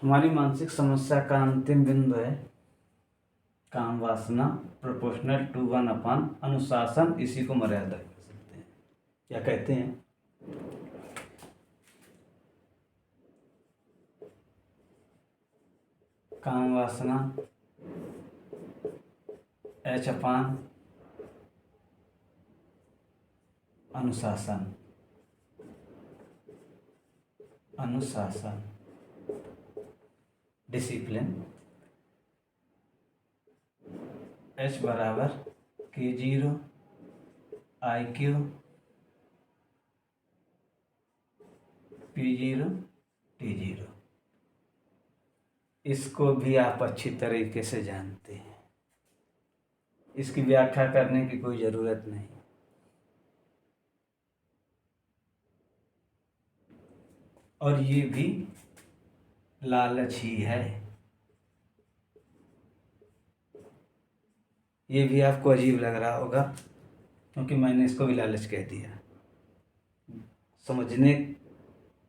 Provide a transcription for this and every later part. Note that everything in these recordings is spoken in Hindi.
हमारी मानसिक समस्या का अंतिम बिंदु है काम वासना प्रोपोर्शनल टू 1 अनुशासन, इसी को मर्यादा कह सकते हैं। क्या कहते हैं? काम वासना H/, अनुशासन। अनुशासन डिसिप्लिन H बराबर K0 IQ P0 T0। इसको भी आप अच्छी तरीके से जानते हैं, इसकी व्याख्या करने की कोई ज़रूरत नहीं। और ये भी लालच ही है। ये भी आपको अजीब लग रहा होगा क्योंकि मैंने इसको भी लालच कह दिया। समझने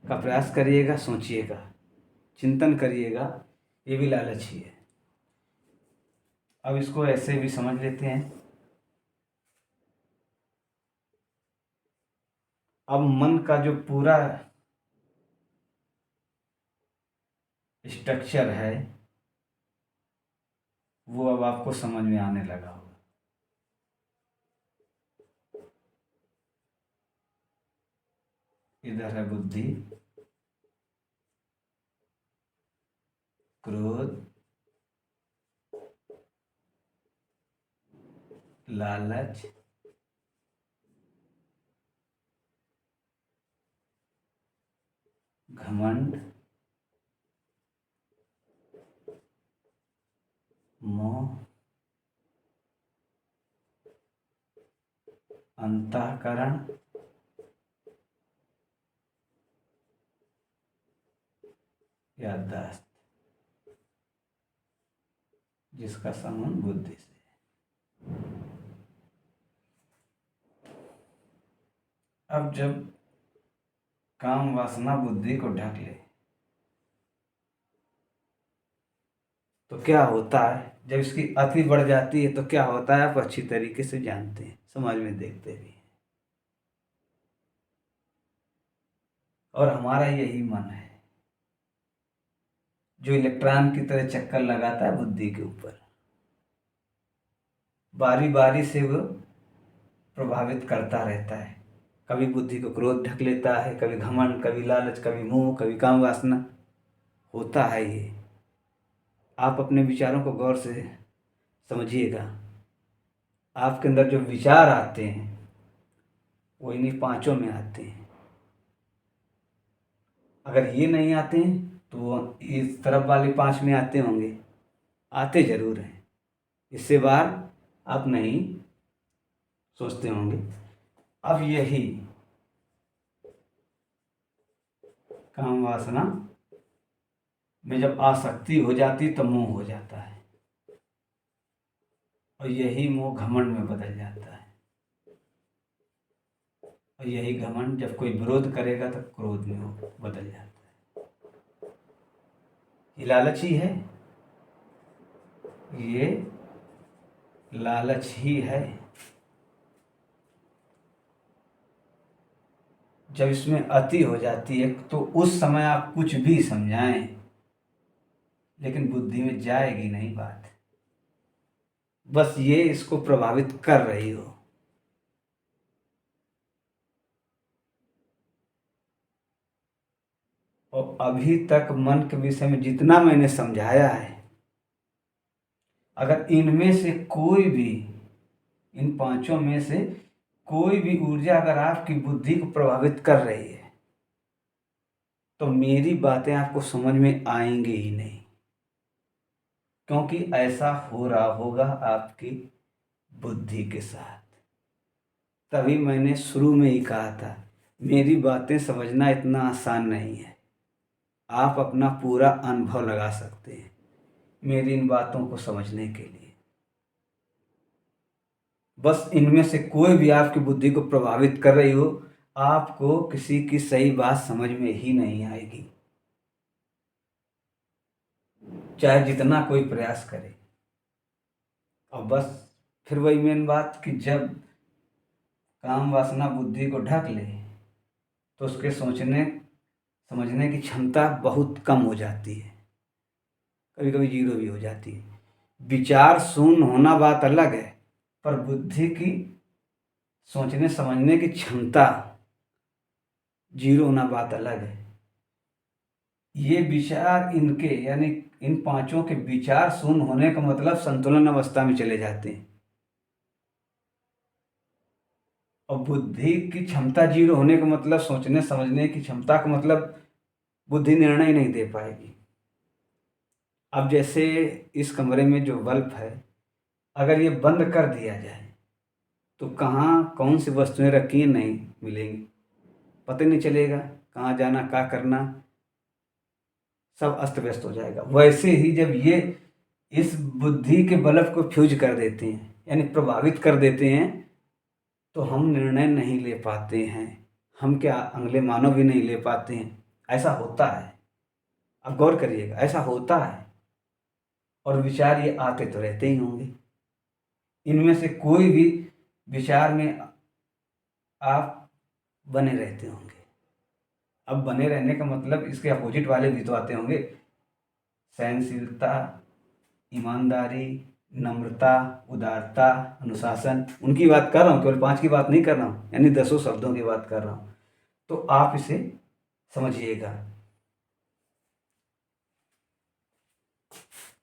का प्रयास करिएगा, सोचिएगा, चिंतन करिएगा, ये भी लालच ही है। अब इसको ऐसे भी समझ लेते हैं। अब मन का जो पूरा स्ट्रक्चर है वो अब आपको समझ में आने लगा होगा। इधर है बुद्धि, क्रोध, लालच, घमंड, मोह, अंतःकरण, याददाश्त, जिसका संबंध बुद्धि से। अब जब काम वासना बुद्धि को ढक ले तो क्या होता है? जब इसकी अति बढ़ जाती है तो क्या होता है? आप अच्छी तरीके से जानते हैं, समाज में देखते भी हैं। और हमारा यही मन है जो इलेक्ट्रॉन की तरह चक्कर लगाता है बुद्धि के ऊपर, बारी बारी से वो प्रभावित करता रहता है। कभी बुद्धि को क्रोध ढक लेता है, कभी घमंड, कभी लालच, कभी मोह, कभी काम वासना। होता है ये। आप अपने विचारों को गौर से समझिएगा। आपके अंदर जो विचार आते हैं वो इन्हीं पांचों में आते हैं। अगर ये नहीं आते हैं तो वो इस तरफ वाले 5 में आते होंगे, आते जरूर हैं। इससे बाहर आप नहीं सोचते होंगे। अब यही काम वासना में जब आसक्ति हो जाती तो मोह हो जाता है, और यही मोह घमंड में बदल जाता है, और यही घमंड जब कोई विरोध करेगा तो क्रोध में वो बदल जाता है। ये लालच ही है, ये लालच ही है। जब इसमें अति हो जाती है तो उस समय आप कुछ भी समझाएं लेकिन बुद्धि में जाएगी नहीं बात। बस ये इसको प्रभावित कर रही हो। और अभी तक मन के विषय में जितना मैंने समझाया है, अगर इनमें से कोई भी, इन पांचों में से कोई भी ऊर्जा अगर आपकी बुद्धि को प्रभावित कर रही है तो मेरी बातें आपको समझ में आएंगी ही नहीं, क्योंकि ऐसा हो रहा होगा आपकी बुद्धि के साथ। तभी मैंने शुरू में ही कहा था मेरी बातें समझना इतना आसान नहीं है। आप अपना पूरा अनुभव लगा सकते हैं मेरी इन बातों को समझने के लिए। बस इनमें से कोई भी आपकी बुद्धि को प्रभावित कर रही हो, आपको किसी की सही बात समझ में ही नहीं आएगी। चाहे जितना कोई प्रयास करे। और बस फिर वही मेन बात कि जब काम वासना बुद्धि को ढक ले तो उसके सोचने समझने की क्षमता बहुत कम हो जाती है, कभी कभी जीरो भी हो जाती है। विचार शून्य होना बात अलग है, पर बुद्धि की सोचने समझने की क्षमता जीरो होना बात अलग है। ये विचार इनके यानी इन पांचों के विचार शून्य होने का मतलब संतुलन अवस्था में चले जाते हैं। और बुद्धि की क्षमता जीरो होने का मतलब सोचने समझने की क्षमता का मतलब बुद्धि निर्णय नहीं दे पाएगी। अब जैसे इस कमरे में जो बल्ब है, अगर ये बंद कर दिया जाए तो कहाँ कौन सी वस्तुएं रखी हैं नहीं मिलेंगी, पता नहीं चलेगा कहाँ जाना क्या करना, सब अस्त व्यस्त हो जाएगा। वैसे ही जब ये इस बुद्धि के बल्ब को फ्यूज कर देते हैं यानी प्रभावित कर देते हैं तो हम निर्णय नहीं ले पाते हैं, हम क्या अगले मानव भी नहीं ले पाते हैं। ऐसा होता है, अब गौर करिएगा, ऐसा होता है। और विचार ये आते तो रहते ही होंगे, इनमें से कोई भी विचार में आप बने रहते होंगे। अब बने रहने का मतलब इसके अपोजिट वाले भी तो आते होंगे, सहनशीलता, ईमानदारी, नम्रता, उदारता, अनुशासन, उनकी बात कर रहा हूँ, केवल 5 की बात नहीं कर रहा हूँ, यानी 10 शब्दों की बात कर रहा हूँ। तो आप इसे समझिएगा।